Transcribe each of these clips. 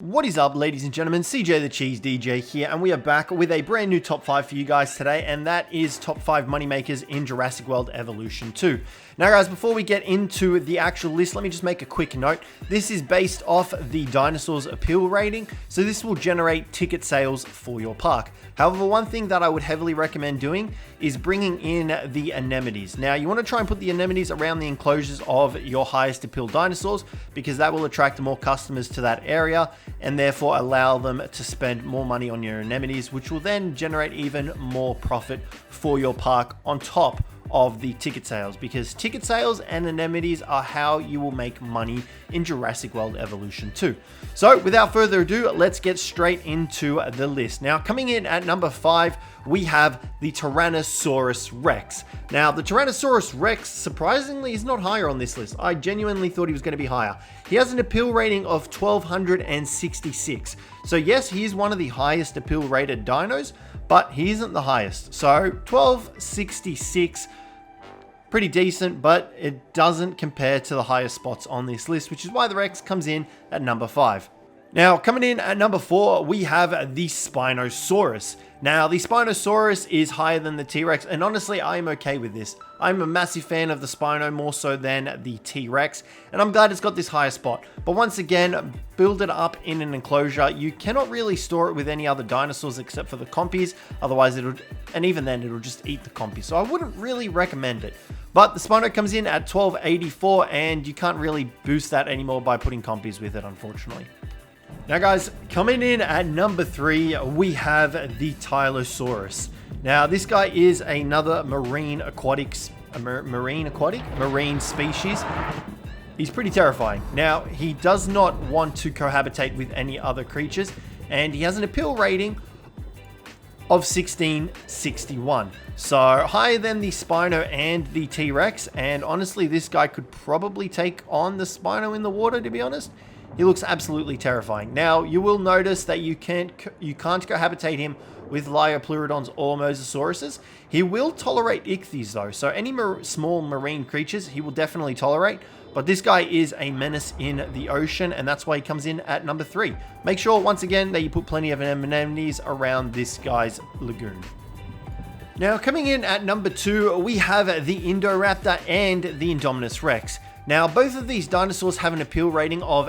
What is up, ladies and gentlemen? Cjthecheesedj here, and we are back with a brand new top 5 for you guys today, and that is top 5 moneymakers in Jurassic World Evolution 2. Now guys, before we get into the actual list, let me just make a quick note. This is based off the Dinosaurs appeal rating, so this will generate ticket sales for your park. However, one thing that I would heavily recommend doing is bringing in the Anemities. Now, you want to try and put the Anemities around the enclosures of your highest appeal dinosaurs, because that will attract more customers to that area, and therefore allow them to spend more money on your Anemities, which will then generate even more profit for your park on top of the ticket sales, because ticket sales and Anemities are how you will make money in Jurassic World Evolution 2. So without further ado, let's get straight into the list. Now, coming in at number 5, we have the Tyrannosaurus Rex. Now, the Tyrannosaurus Rex, surprisingly, is not higher on this list. I genuinely thought he was going to be higher. He has an appeal rating of 1266. So yes, he is one of the highest appeal rated dinos, but he isn't the highest. So 1266, pretty decent, but it doesn't compare to the highest spots on this list, which is why the Rex comes in at number 5. Now, coming in at number 4, we have the Spinosaurus. Now, the Spinosaurus is higher than the T-Rex, and honestly, I am okay with this. I'm a massive fan of the Spino, more so than the T-Rex, and I'm glad it's got this higher spot. But once again, build it up in an enclosure. You cannot really store it with any other dinosaurs except for the compies, otherwise and even then, it'll just eat the compies. So I wouldn't really recommend it. But the Spino comes in at 1284, and you can't really boost that anymore by putting compies with it, unfortunately. Now guys, coming in at number 3, we have the Tylosaurus. Now this guy is another marine species. He's pretty terrifying. Now, he does not want to cohabitate with any other creatures, and he has an appeal rating of 1661. So higher than the Spino and the T-Rex, and honestly, this guy could probably take on the Spino in the water, to be honest. He looks absolutely terrifying. Now, you will notice that you can't cohabitate him with Liopleurodons or Mosasauruses. He will tolerate ichthyes though, so any small marine creatures he will definitely tolerate, but this guy is a menace in the ocean, and that's why he comes in at number 3. Make sure, once again, that you put plenty of Anemities around this guy's lagoon. Now, coming in at number 2, we have the Indoraptor and the Indominus Rex. Now, both of these dinosaurs have an appeal rating of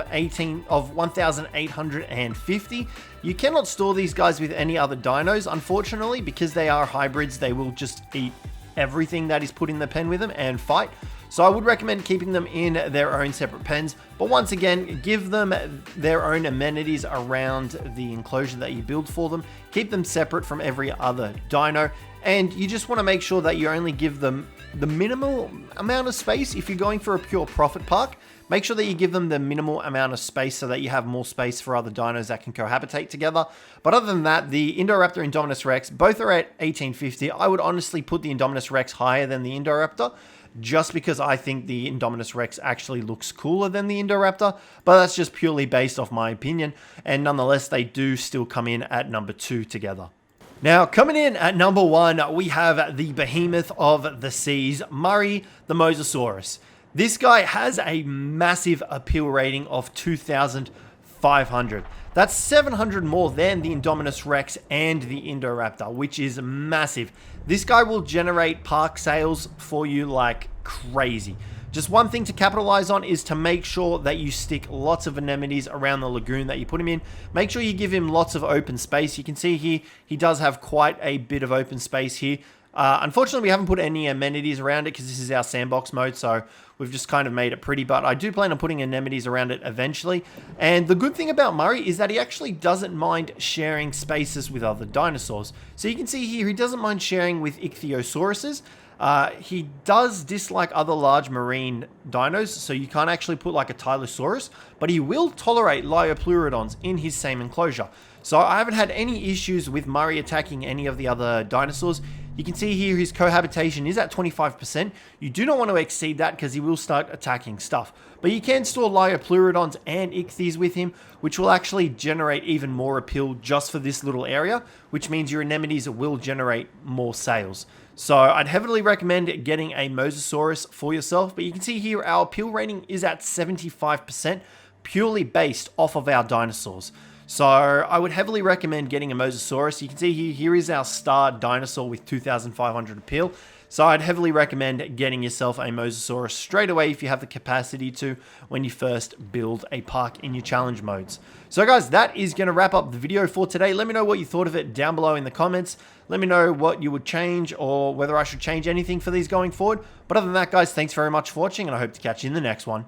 1,850. You cannot store these guys with any other dinos, unfortunately, because they are hybrids. They will just eat everything that is put in the pen with them and fight. So I would recommend keeping them in their own separate pens. But once again, give them their own amenities around the enclosure that you build for them. Keep them separate from every other dino. And you just want to make sure that you only give them the minimal amount of space. If you're going for a pure profit park, make sure that you give them the minimal amount of space so that you have more space for other dinos that can cohabitate together. But other than that, the Indoraptor and Indominus Rex, both are at 1850. I would honestly put the Indominus Rex higher than the Indoraptor, just because I think the Indominus Rex actually looks cooler than the Indoraptor, but that's just purely based off my opinion, and nonetheless, they do still come in at number 2 together. Now, coming in at number 1, we have the behemoth of the seas, Murray the Mosasaurus. This guy has a massive appeal rating of 2,500. That's 700 more than the Indominus Rex and the Indoraptor, which is massive. This guy will generate park sales for you like crazy. Just one thing to capitalize on is to make sure that you stick lots of Anemities around the lagoon that you put him in. Make sure you give him lots of open space. You can see here, he does have quite a bit of open space here. Unfortunately, we haven't put any amenities around it because this is our sandbox mode, so we've just kind of made it pretty, but I do plan on putting Anemities around it eventually. And the good thing about Murray is that he actually doesn't mind sharing spaces with other dinosaurs. So you can see here, he doesn't mind sharing with Ichthyosauruses. He does dislike other large marine dinos, so you can't actually put like a Tylosaurus, but he will tolerate Liopleurodons in his same enclosure. So I haven't had any issues with Murray attacking any of the other dinosaurs. You can see here his cohabitation is at 25%. You do not want to exceed that because he will start attacking stuff. But you can store Liopleurodons and ichthyes with him, which will actually generate even more appeal just for this little area, which means your Anemities will generate more sales. So I'd heavily recommend getting a Mosasaurus for yourself, but you can see here our appeal rating is at 75%, purely based off of our dinosaurs. So I would heavily recommend getting a Mosasaurus. You can see here is our star dinosaur with 2,500 appeal. So I'd heavily recommend getting yourself a Mosasaurus straight away if you have the capacity to when you first build a park in your challenge modes. So guys, that is going to wrap up the video for today. Let me know what you thought of it down below in the comments. Let me know what you would change or whether I should change anything for these going forward. But other than that, guys, thanks very much for watching, and I hope to catch you in the next one.